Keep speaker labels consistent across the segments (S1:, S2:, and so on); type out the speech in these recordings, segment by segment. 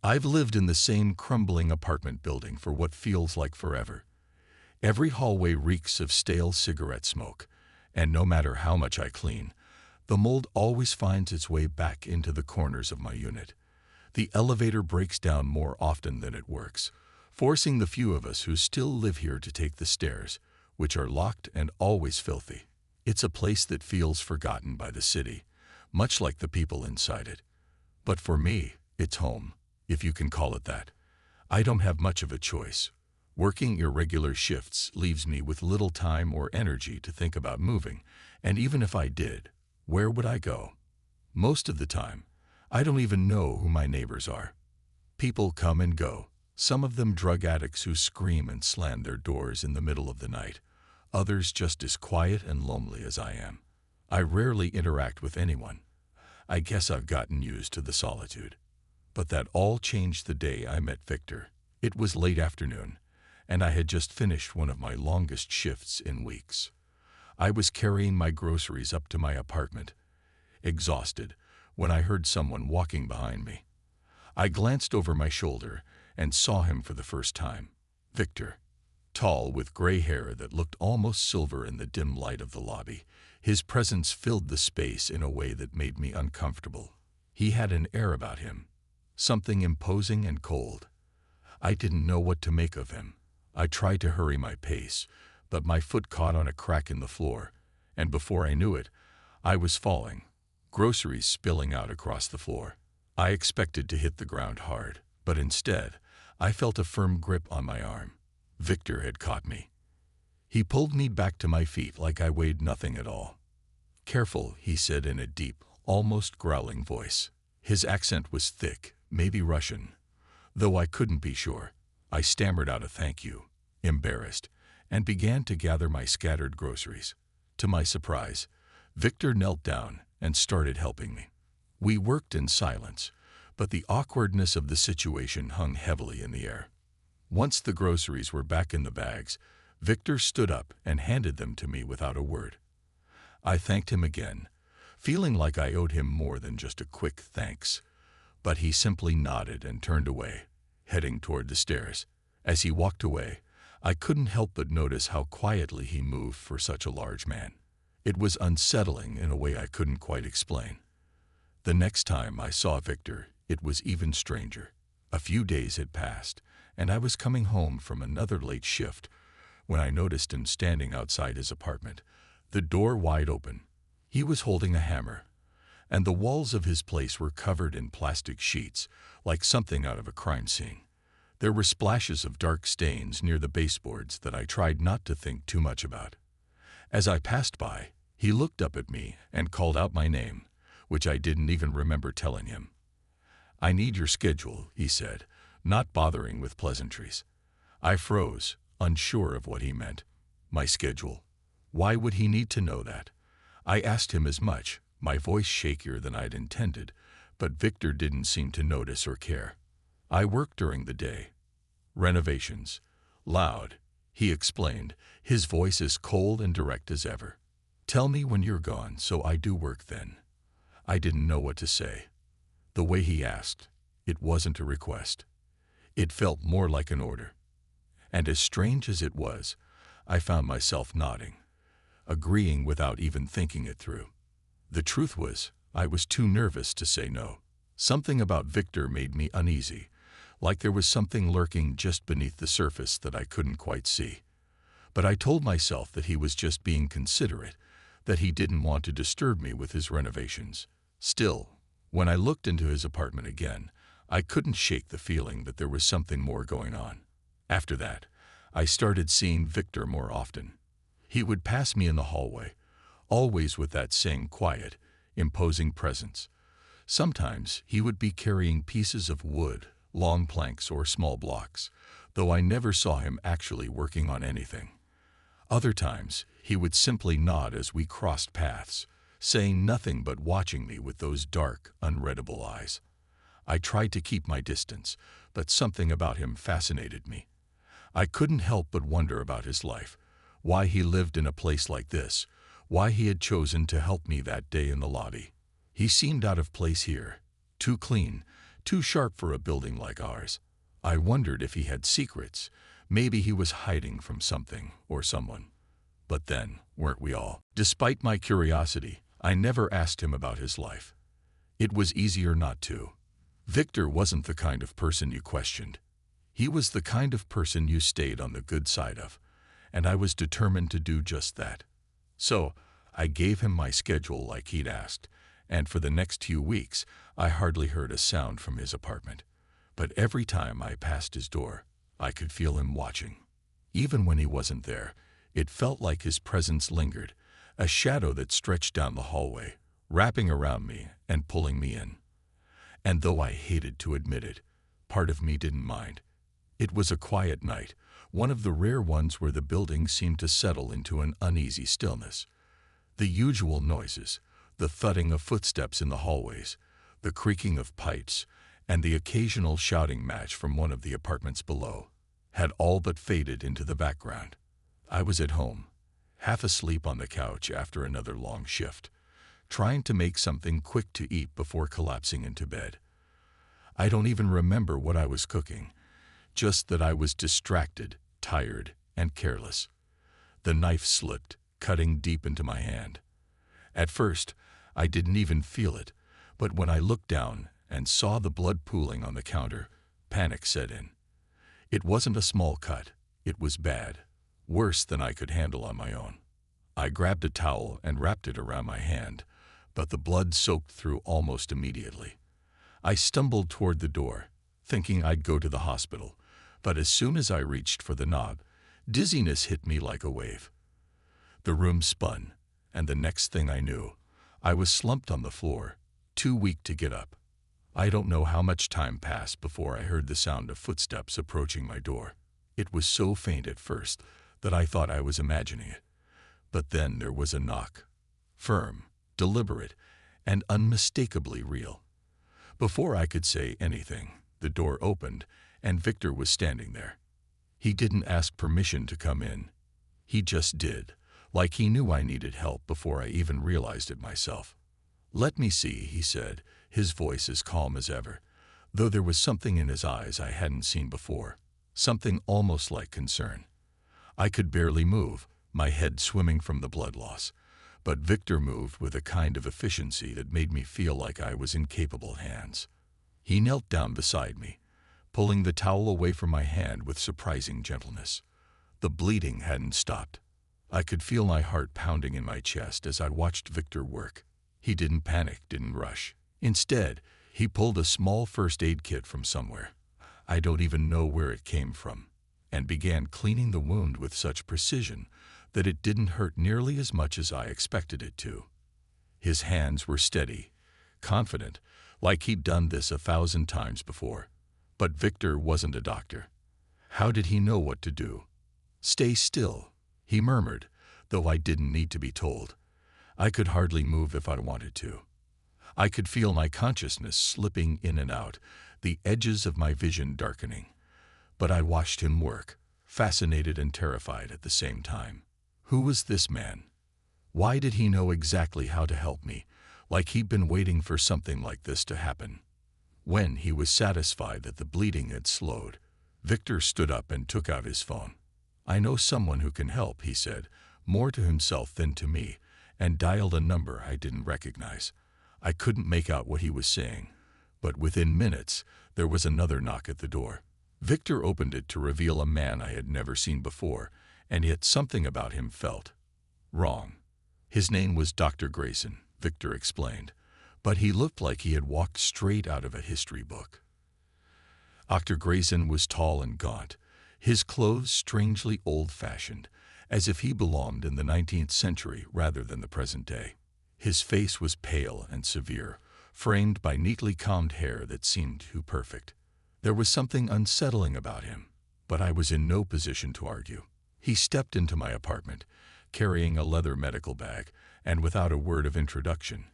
S1: I've lived in the same crumbling apartment building for what feels like forever. Every hallway reeks of stale cigarette smoke, and no matter how much I clean, the mold always finds its way back into the corners of my unit. The elevator breaks down more often than it works, forcing the few of us who still live here to take the stairs, which are locked and always filthy. It's a place that feels forgotten by the city, much like the people inside it. But for me, it's home, if you can call it that. I don't have much of a choice. Working irregular shifts leaves me with little time or energy to think about moving, and even if I did, where would I go? Most of the time, I don't even know who my neighbors are. People come and go, some of them drug addicts who scream and slam their doors in the middle of the night, others just as quiet and lonely as I am. I rarely interact with anyone. I guess I've gotten used to the solitude. But that all changed the day I met Viktor. It was late afternoon, and I had just finished one of my longest shifts in weeks. I was carrying my groceries up to my apartment, exhausted, when I heard someone walking behind me. I glanced over my shoulder and saw him for the first time. Viktor, tall with gray hair that looked almost silver in the dim light of the lobby. His presence filled the space in a way that made me uncomfortable. He had an air about him, something imposing and cold. I didn't know what to make of him. I tried to hurry my pace, but my foot caught on a crack in the floor, and before I knew it, I was falling, groceries spilling out across the floor. I expected to hit the ground hard, but instead, I felt a firm grip on my arm. Viktor had caught me. He pulled me back to my feet like I weighed nothing at all. "Careful," he said in a deep, almost growling voice. His accent was thick, maybe Russian, though I couldn't be sure. I stammered out a thank you, embarrassed, and began to gather my scattered groceries. To my surprise, Viktor knelt down and started helping me. We worked in silence, but the awkwardness of the situation hung heavily in the air. Once the groceries were back in the bags, Viktor stood up and handed them to me without a word. I thanked him again, feeling like I owed him more than just a quick thanks, but he simply nodded and turned away, heading toward the stairs. As he walked away, I couldn't help but notice how quietly he moved for such a large man. It was unsettling in a way I couldn't quite explain. The next time I saw Viktor, it was even stranger. A few days had passed, and I was coming home from another late shift when I noticed him standing outside his apartment, the door wide open. He was holding a hammer, and the walls of his place were covered in plastic sheets, like something out of a crime scene. There were splashes of dark stains near the baseboards that I tried not to think too much about. As I passed by, he looked up at me and called out my name, which I didn't even remember telling him. "I need your schedule," he said, not bothering with pleasantries. I froze, unsure of what he meant. My schedule? Why would he need to know that? I asked him as much, my voice shakier than I'd intended, but Viktor didn't seem to notice or care. "I work during the day. Renovations. Loud," he explained, his voice as cold and direct as ever. "Tell me when you're gone, so I do work then." I didn't know what to say. The way he asked, it wasn't a request. It felt more like an order. And as strange as it was, I found myself nodding, agreeing without even thinking it through. The truth was, I was too nervous to say no. Something about Viktor made me uneasy, like there was something lurking just beneath the surface that I couldn't quite see. But I told myself that he was just being considerate, that he didn't want to disturb me with his renovations. Still, when I looked into his apartment again, I couldn't shake the feeling that there was something more going on. After that, I started seeing Viktor more often. He would pass me in the hallway, always with that same quiet, imposing presence. Sometimes he would be carrying pieces of wood, long planks or small blocks, though I never saw him actually working on anything. Other times, he would simply nod as we crossed paths, saying nothing but watching me with those dark, unreadable eyes. I tried to keep my distance, but something about him fascinated me. I couldn't help but wonder about his life, why he lived in a place like this, why he had chosen to help me that day in the lobby. He seemed out of place here, too clean, too sharp for a building like ours. I wondered if he had secrets. Maybe he was hiding from something or someone. But then, weren't we all? Despite my curiosity, I never asked him about his life. It was easier not to. Viktor wasn't the kind of person you questioned. He was the kind of person you stayed on the good side of, and I was determined to do just that. So, I gave him my schedule like he'd asked, and for the next few weeks, I hardly heard a sound from his apartment. But every time I passed his door, I could feel him watching. Even when he wasn't there, it felt like his presence lingered, a shadow that stretched down the hallway, wrapping around me and pulling me in. And though I hated to admit it, part of me didn't mind. It was a quiet night, one of the rare ones where the building seemed to settle into an uneasy stillness. The usual noises, the thudding of footsteps in the hallways, the creaking of pipes, and the occasional shouting match from one of the apartments below, had all but faded into the background. I was at home, half asleep on the couch after another long shift, trying to make something quick to eat before collapsing into bed. I don't even remember what I was cooking, just that I was distracted, tired, and careless. The knife slipped, cutting deep into my hand. At first, I didn't even feel it, but when I looked down and saw the blood pooling on the counter, panic set in. It wasn't a small cut. It was bad, worse than I could handle on my own. I grabbed a towel and wrapped it around my hand, but the blood soaked through almost immediately. I stumbled toward the door, thinking I'd go to the hospital, but as soon as I reached for the knob, dizziness hit me like a wave. The room spun, and the next thing I knew, I was slumped on the floor, too weak to get up. I don't know how much time passed before I heard the sound of footsteps approaching my door. It was so faint at first that I thought I was imagining it. But then there was a knock, firm, deliberate, and unmistakably real. Before I could say anything, the door opened, and Viktor was standing there. He didn't ask permission to come in. He just did, like he knew I needed help before I even realized it myself. "Let me see," he said, his voice as calm as ever, though there was something in his eyes I hadn't seen before, something almost like concern. I could barely move, my head swimming from the blood loss, but Viktor moved with a kind of efficiency that made me feel like I was in capable hands. He knelt down beside me, pulling the towel away from my hand with surprising gentleness. The bleeding hadn't stopped. I could feel my heart pounding in my chest as I watched Viktor work. He didn't panic, didn't rush. Instead, he pulled a small first aid kit from somewhere, I don't even know where it came from, and began cleaning the wound with such precision that it didn't hurt nearly as much as I expected it to. His hands were steady, confident, like he'd done this 1,000 times before. But Viktor wasn't a doctor. How did he know what to do? "Stay still," he murmured, though I didn't need to be told. I could hardly move if I wanted to. I could feel my consciousness slipping in and out, the edges of my vision darkening. But I watched him work, fascinated and terrified at the same time. Who was this man? Why did he know exactly how to help me, like he'd been waiting for something like this to happen? When he was satisfied that the bleeding had slowed, Viktor stood up and took out his phone. "I know someone who can help," he said, more to himself than to me, and dialed a number I didn't recognize. I couldn't make out what he was saying, but within minutes there was another knock at the door. Viktor opened it to reveal a man I had never seen before, and yet something about him felt wrong. His name was Dr. Grayson, Viktor explained, but he looked like he had walked straight out of a history book. Dr. Grayson was tall and gaunt, his clothes strangely old-fashioned, as if he belonged in the 19th century rather than the present day. His face was pale and severe, framed by neatly combed hair that seemed too perfect. There was something unsettling about him, but I was in no position to argue. He stepped into my apartment, carrying a leather medical bag, and without a word of introduction,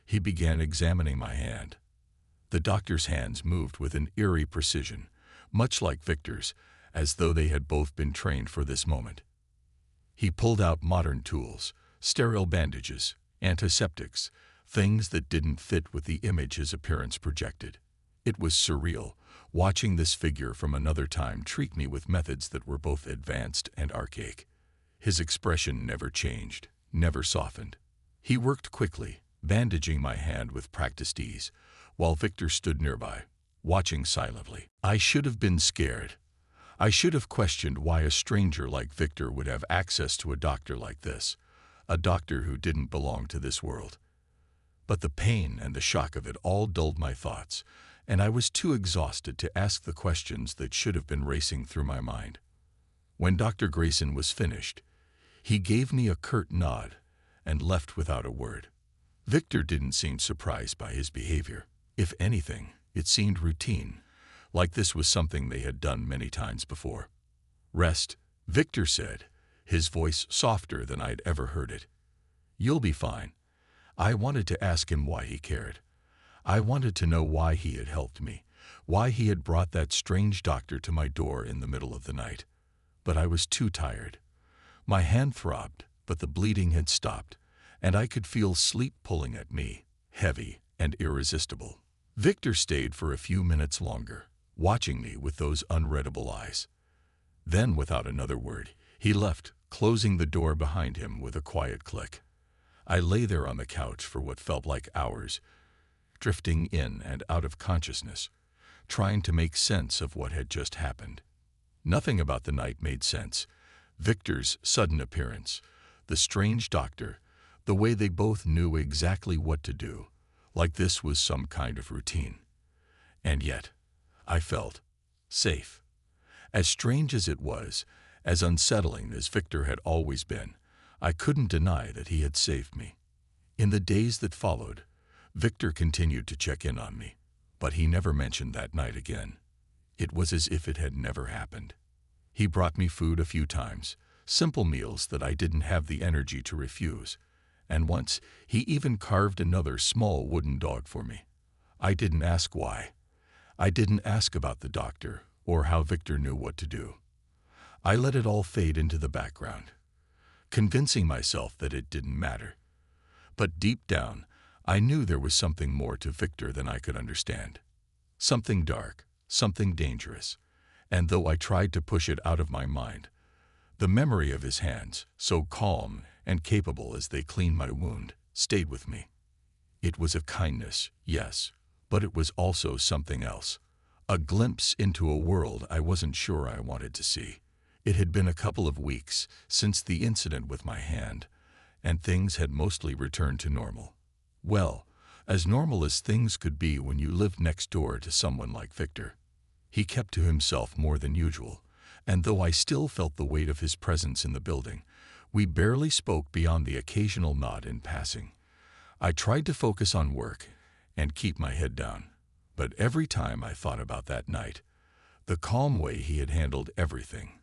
S1: he began examining my hand. The doctor's hands moved with an eerie precision, much like Viktor's, as though they had both been trained for this moment. He pulled out modern tools, sterile bandages, antiseptics, things that didn't fit with the image his appearance projected. It was surreal, watching this figure from another time treat me with methods that were both advanced and archaic. His expression never changed, never softened. He worked quickly, bandaging my hand with practiced ease, while Viktor stood nearby, watching silently. I should have been scared. I should have questioned why a stranger like Viktor would have access to a doctor like this, a doctor who didn't belong to this world. But the pain and the shock of it all dulled my thoughts, and I was too exhausted to ask the questions that should have been racing through my mind. When Dr. Grayson was finished, he gave me a curt nod and left without a word. Viktor didn't seem surprised by his behavior. If anything, it seemed routine, like this was something they had done many times before. "Rest," Viktor said, his voice softer than I'd ever heard it. "You'll be fine." I wanted to ask him why he cared. I wanted to know why he had helped me, why he had brought that strange doctor to my door in the middle of the night. But I was too tired. My hand throbbed, but the bleeding had stopped, and I could feel sleep pulling at me, heavy and irresistible. Viktor stayed for a few minutes longer, watching me with those unreadable eyes. Then, without another word, he left, closing the door behind him with a quiet click. I lay there on the couch for what felt like hours, drifting in and out of consciousness, trying to make sense of what had just happened. Nothing about the night made sense. Viktor's sudden appearance, the strange doctor, the way they both knew exactly what to do, like this was some kind of routine. And yet, I felt safe. As strange as it was, as unsettling as Viktor had always been, I couldn't deny that he had saved me. In the days that followed, Viktor continued to check in on me, but he never mentioned that night again. It was as if it had never happened. He brought me food a few times, simple meals that I didn't have the energy to refuse, and once he even carved another small wooden dog for me. I didn't ask why. I didn't ask about the doctor or how Viktor knew what to do. I let it all fade into the background, convincing myself that it didn't matter. But deep down, I knew there was something more to Viktor than I could understand. Something dark, something dangerous. And though I tried to push it out of my mind, the memory of his hands, so calm and capable as they cleaned my wound, stayed with me. It was a kindness, yes, but it was also something else. A glimpse into a world I wasn't sure I wanted to see. It had been a couple of weeks since the incident with my hand, and things had mostly returned to normal. Well, as normal as things could be when you lived next door to someone like Viktor. He kept to himself more than usual, and though I still felt the weight of his presence in the building, we barely spoke beyond the occasional nod in passing. I tried to focus on work and keep my head down, but every time I thought about that night, the calm way he had handled everything,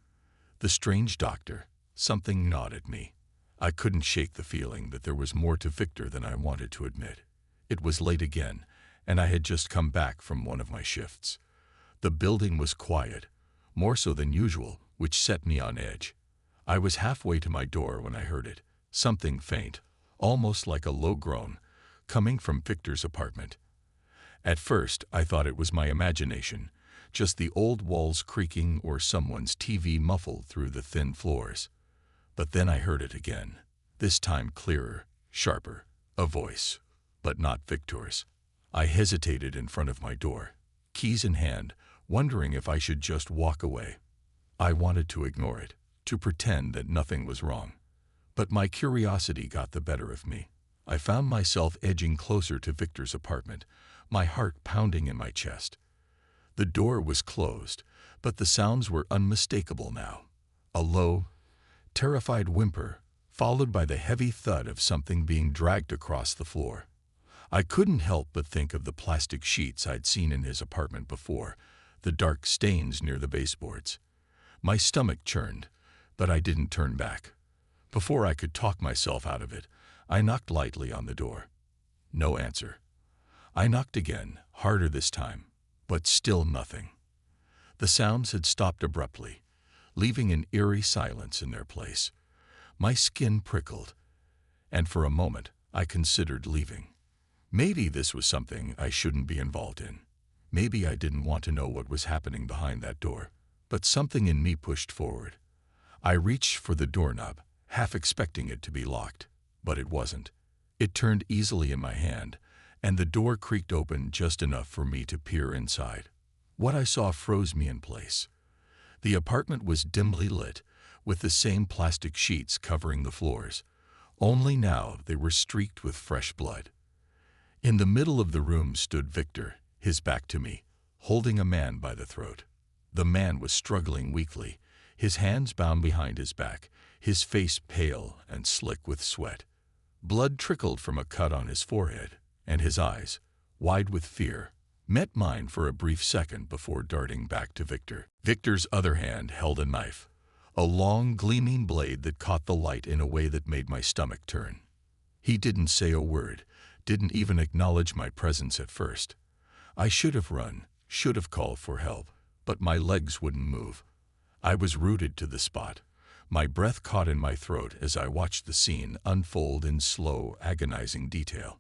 S1: the strange doctor, something gnawed at me. I couldn't shake the feeling that there was more to Viktor than I wanted to admit. It was late again, and I had just come back from one of my shifts. The building was quiet, more so than usual, which set me on edge. I was halfway to my door when I heard it, something faint, almost like a low groan, coming from Viktor's apartment. At first, I thought it was my imagination, just the old walls creaking or someone's TV muffled through the thin floors. But then I heard it again, this time clearer, sharper, a voice, but not Viktor's. I hesitated in front of my door, keys in hand, wondering if I should just walk away. I wanted to ignore it, to pretend that nothing was wrong. But my curiosity got the better of me. I found myself edging closer to Viktor's apartment, my heart pounding in my chest. The door was closed, but the sounds were unmistakable now. A low, terrified whimper, followed by the heavy thud of something being dragged across the floor. I couldn't help but think of the plastic sheets I'd seen in his apartment before, the dark stains near the baseboards. My stomach churned, but I didn't turn back. Before I could talk myself out of it, I knocked lightly on the door. No answer. I knocked again, harder this time, but still nothing. The sounds had stopped abruptly, leaving an eerie silence in their place. My skin prickled, and for a moment I considered leaving. Maybe this was something I shouldn't be involved in. Maybe I didn't want to know what was happening behind that door, but something in me pushed forward. I reached for the doorknob, half expecting it to be locked, but it wasn't. It turned easily in my hand, and the door creaked open just enough for me to peer inside. What I saw froze me in place. The apartment was dimly lit, with the same plastic sheets covering the floors, only now they were streaked with fresh blood. In the middle of the room stood Viktor, his back to me, holding a man by the throat. The man was struggling weakly, his hands bound behind his back, his face pale and slick with sweat. Blood trickled from a cut on his forehead, and his eyes, wide with fear, met mine for a brief second before darting back to Viktor. Viktor's other hand held a knife, a long, gleaming blade that caught the light in a way that made my stomach turn. He didn't say a word, didn't even acknowledge my presence at first. I should have run, should have called for help, but my legs wouldn't move. I was rooted to the spot, my breath caught in my throat as I watched the scene unfold in slow, agonizing detail.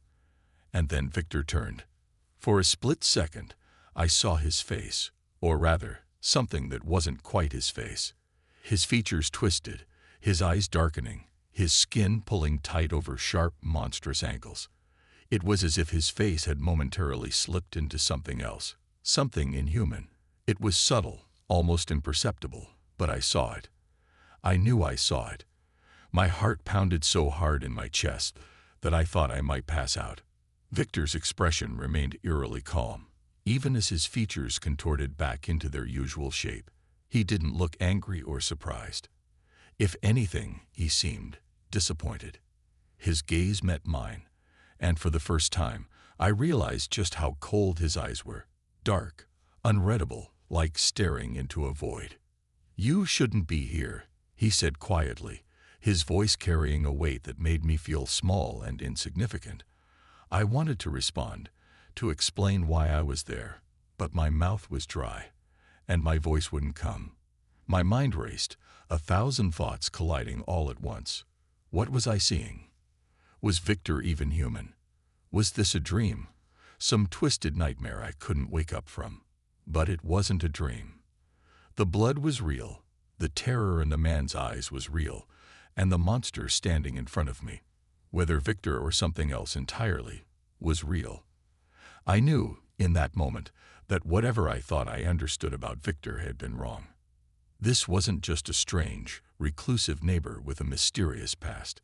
S1: And then Viktor turned. For a split second, I saw his face, or rather, something that wasn't quite his face. His features twisted, his eyes darkening, his skin pulling tight over sharp, monstrous angles. It was as if his face had momentarily slipped into something else, something inhuman. It was subtle, almost imperceptible, but I saw it. I knew I saw it. My heart pounded so hard in my chest that I thought I might pass out. Viktor's expression remained eerily calm, even as his features contorted back into their usual shape. He didn't look angry or surprised. If anything, he seemed disappointed. His gaze met mine, and for the first time, I realized just how cold his eyes were. Dark, unreadable, like staring into a void. "You shouldn't be here," he said quietly, his voice carrying a weight that made me feel small and insignificant. I wanted to respond, to explain why I was there, but my mouth was dry, and my voice wouldn't come. My mind raced, 1,000 thoughts colliding all at once. What was I seeing? Was Viktor even human? Was this a dream? Some twisted nightmare I couldn't wake up from? But it wasn't a dream. The blood was real, the terror in the man's eyes was real, and the monster standing in front of me, whether Viktor or something else entirely, was real. I knew, in that moment, that whatever I thought I understood about Viktor had been wrong. This wasn't just a strange, reclusive neighbor with a mysterious past.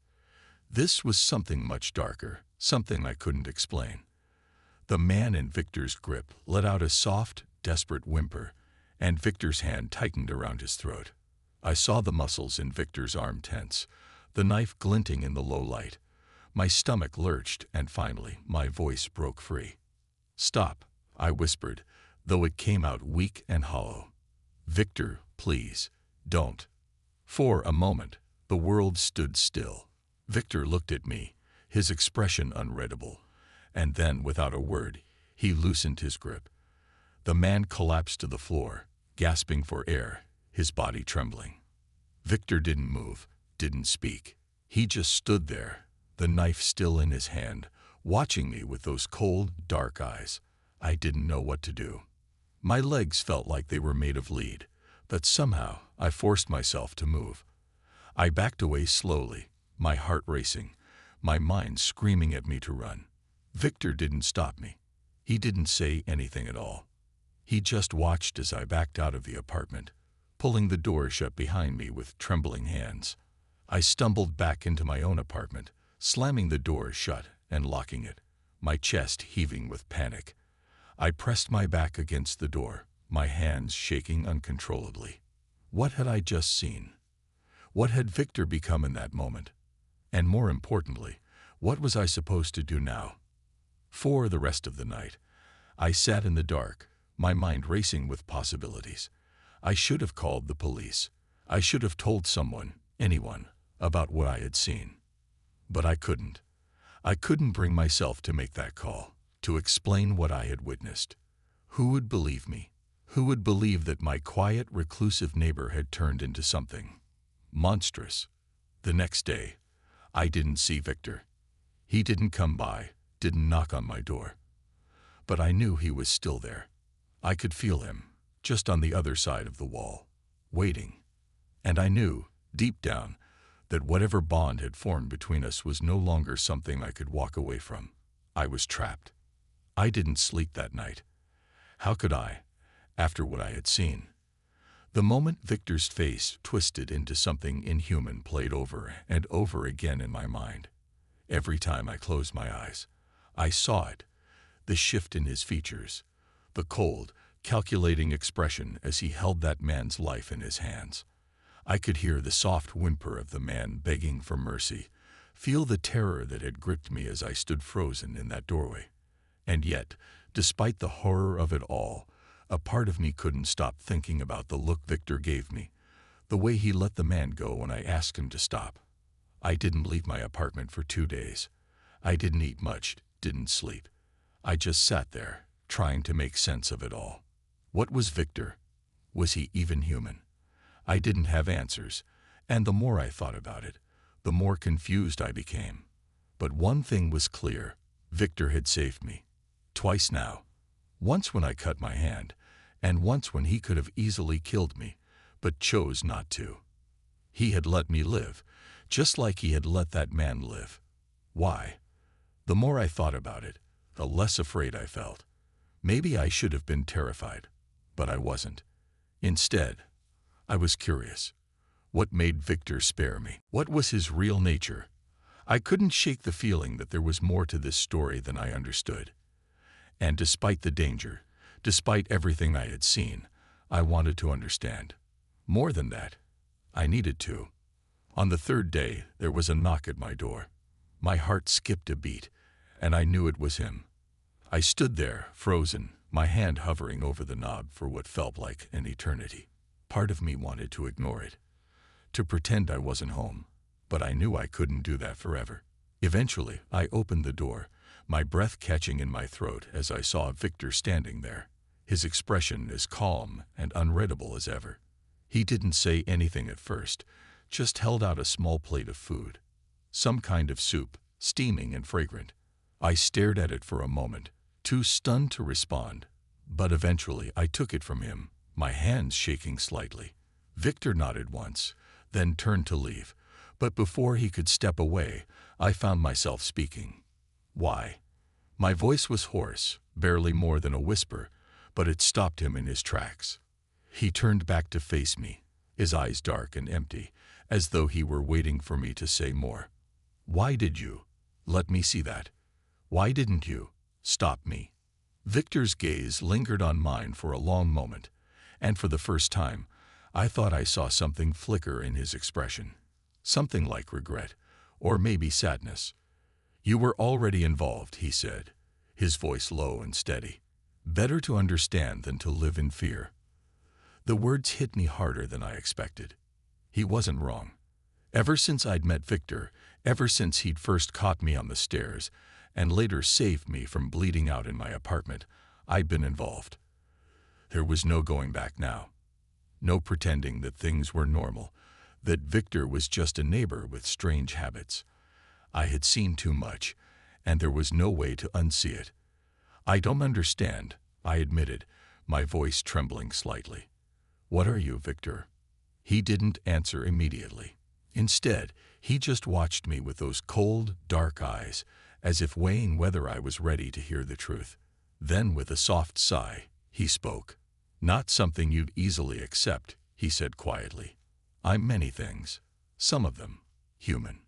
S1: This was something much darker, something I couldn't explain. The man in Viktor's grip let out a soft, desperate whimper, and Viktor's hand tightened around his throat. I saw the muscles in Viktor's arm tense, the knife glinting in the low light. My stomach lurched, and finally my voice broke free. "Stop," I whispered, though it came out weak and hollow. "Viktor, please, don't." For a moment, the world stood still. Viktor looked at me, his expression unreadable, and then, without a word, he loosened his grip. The man collapsed to the floor, gasping for air, his body trembling. Viktor didn't move, didn't speak. He just stood there, the knife still in his hand, watching me with those cold, dark eyes. I didn't know what to do. My legs felt like they were made of lead, but somehow I forced myself to move. I backed away slowly, my heart racing, my mind screaming at me to run. Viktor didn't stop me. He didn't say anything at all. He just watched as I backed out of the apartment, pulling the door shut behind me with trembling hands. I stumbled back into my own apartment, slamming the door shut and locking it, my chest heaving with panic. I pressed my back against the door, my hands shaking uncontrollably. What had I just seen? What had Viktor become in that moment? And more importantly, what was I supposed to do now? For the rest of the night, I sat in the dark, my mind racing with possibilities. I should have called the police. I should have told someone, anyone, about what I had seen. But I couldn't. I couldn't bring myself to make that call, to explain what I had witnessed. Who would believe me? Who would believe that my quiet, reclusive neighbor had turned into something monstrous? The next day, I didn't see Viktor. He didn't come by, didn't knock on my door. But I knew he was still there. I could feel him, just on the other side of the wall, waiting. And I knew, deep down, that whatever bond had formed between us was no longer something I could walk away from. I was trapped. I didn't sleep that night. How could I, after what I had seen? The moment Viktor's face twisted into something inhuman played over and over again in my mind. Every time I closed my eyes, I saw it, the shift in his features, the cold, calculating expression as he held that man's life in his hands. I could hear the soft whimper of the man begging for mercy, feel the terror that had gripped me as I stood frozen in that doorway. And yet, despite the horror of it all, a part of me couldn't stop thinking about the look Viktor gave me, the way he let the man go when I asked him to stop. I didn't leave my apartment for 2 days. I didn't eat much, didn't sleep. I just sat there, trying to make sense of it all. What was Viktor? Was he even human? I didn't have answers, and the more I thought about it, the more confused I became. But one thing was clear: Viktor had saved me. Twice now. Once when I cut my hand, and once when he could have easily killed me, but chose not to. He had let me live, just like he had let that man live. Why? The more I thought about it, the less afraid I felt. Maybe I should have been terrified, but I wasn't. Instead, I was curious. What made Viktor spare me? What was his real nature? I couldn't shake the feeling that there was more to this story than I understood. And despite the danger, despite everything I had seen, I wanted to understand. More than that, I needed to. On the 3rd day, there was a knock at my door. My heart skipped a beat, and I knew it was him. I stood there, frozen, my hand hovering over the knob for what felt like an eternity. Part of me wanted to ignore it, to pretend I wasn't home, but I knew I couldn't do that forever. Eventually, I opened the door, my breath catching in my throat as I saw Viktor standing there, his expression as calm and unreadable as ever. He didn't say anything at first, just held out a small plate of food, some kind of soup, steaming and fragrant. I stared at it for a moment, too stunned to respond, but eventually I took it from him, my hands shaking slightly. Viktor nodded once, then turned to leave, but before he could step away, I found myself speaking. Why? My voice was hoarse, barely more than a whisper, but it stopped him in his tracks. He turned back to face me, his eyes dark and empty, as though he were waiting for me to say more. Why did you? Let me see that. Why didn't you stop me? Viktor's gaze lingered on mine for a long moment, and for the first time, I thought I saw something flicker in his expression. Something like regret, or maybe sadness. You were already involved, he said, his voice low and steady. Better to understand than to live in fear. The words hit me harder than I expected. He wasn't wrong. Ever since I'd met Viktor, ever since he'd first caught me on the stairs, and later saved me from bleeding out in my apartment, I'd been involved. There was no going back now. No pretending that things were normal, that Viktor was just a neighbor with strange habits. I had seen too much, and there was no way to unsee it. I don't understand, I admitted, my voice trembling slightly. What are you, Viktor? He didn't answer immediately. Instead, he just watched me with those cold, dark eyes, as if weighing whether I was ready to hear the truth. Then, with a soft sigh, he spoke. Not something you'd easily accept, he said quietly. I'm many things, some of them human.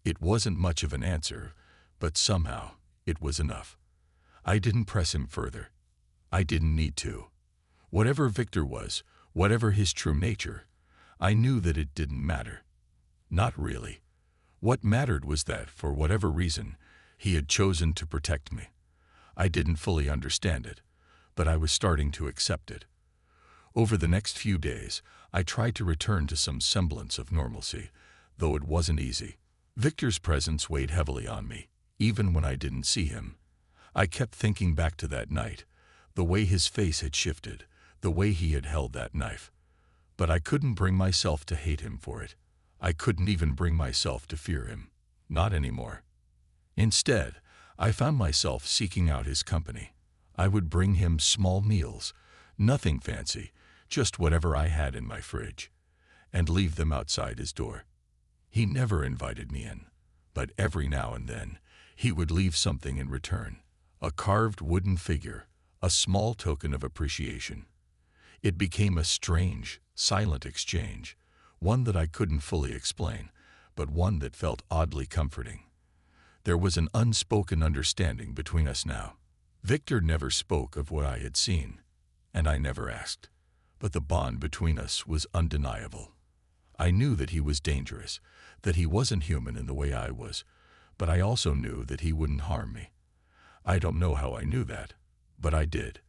S1: It wasn't much of an answer, but somehow it was enough. I didn't press him further. I didn't need to. Whatever Viktor was, whatever his true nature, I knew that it didn't matter. Not really. What mattered was that, for whatever reason, he had chosen to protect me. I didn't fully understand it, but I was starting to accept it. Over the next few days, I tried to return to some semblance of normalcy, though it wasn't easy. Viktor's presence weighed heavily on me, even when I didn't see him. I kept thinking back to that night, the way his face had shifted, the way he had held that knife. But I couldn't bring myself to hate him for it. I couldn't even bring myself to fear him. Not anymore. Instead, I found myself seeking out his company. I would bring him small meals, Nothing fancy, just whatever I had in my fridge, and leave them outside his door. He never invited me in, but every now and then he would leave something in return, a carved wooden figure, a small token of appreciation. It became a strange, silent exchange, one that I couldn't fully explain, but one that felt oddly comforting. There was an unspoken understanding between us now. Viktor never spoke of what I had seen, and I never asked, but the bond between us was undeniable. I knew that he was dangerous, that he wasn't human in the way I was, but I also knew that he wouldn't harm me. I don't know how I knew that, but I did.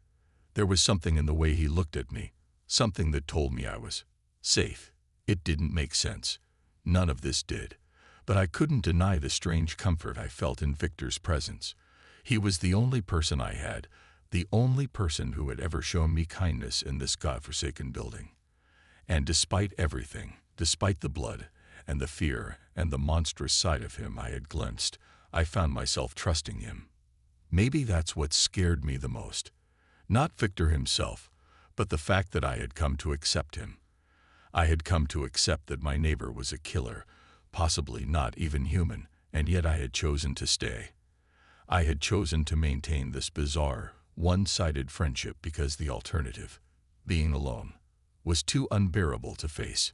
S1: There was something in the way he looked at me, something that told me I was safe. It didn't make sense. None of this did. But I couldn't deny the strange comfort I felt in Viktor's presence. He was the only person I had, the only person who had ever shown me kindness in this godforsaken building. And despite everything, despite the blood and the fear and the monstrous side of him I had glimpsed, I found myself trusting him. Maybe that's what scared me the most. Not Viktor himself, but the fact that I had come to accept him. I had come to accept that my neighbor was a killer, possibly not even human, and yet I had chosen to stay. I had chosen to maintain this bizarre, one-sided friendship because the alternative, being alone, was too unbearable to face.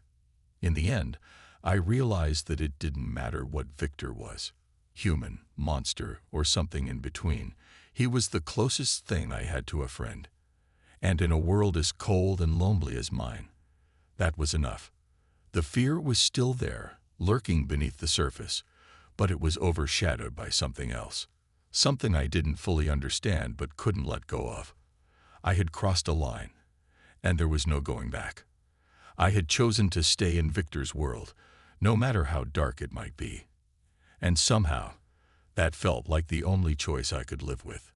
S1: In the end, I realized that it didn't matter what Viktor was, human, monster, or something in between. He was the closest thing I had to a friend. And in a world as cold and lonely as mine, that was enough. The fear was still there, lurking beneath the surface, but it was overshadowed by something else. Something I didn't fully understand but couldn't let go of. I had crossed a line, and there was no going back. I had chosen to stay in Viktor's world, no matter how dark it might be. And somehow, that felt like the only choice I could live with.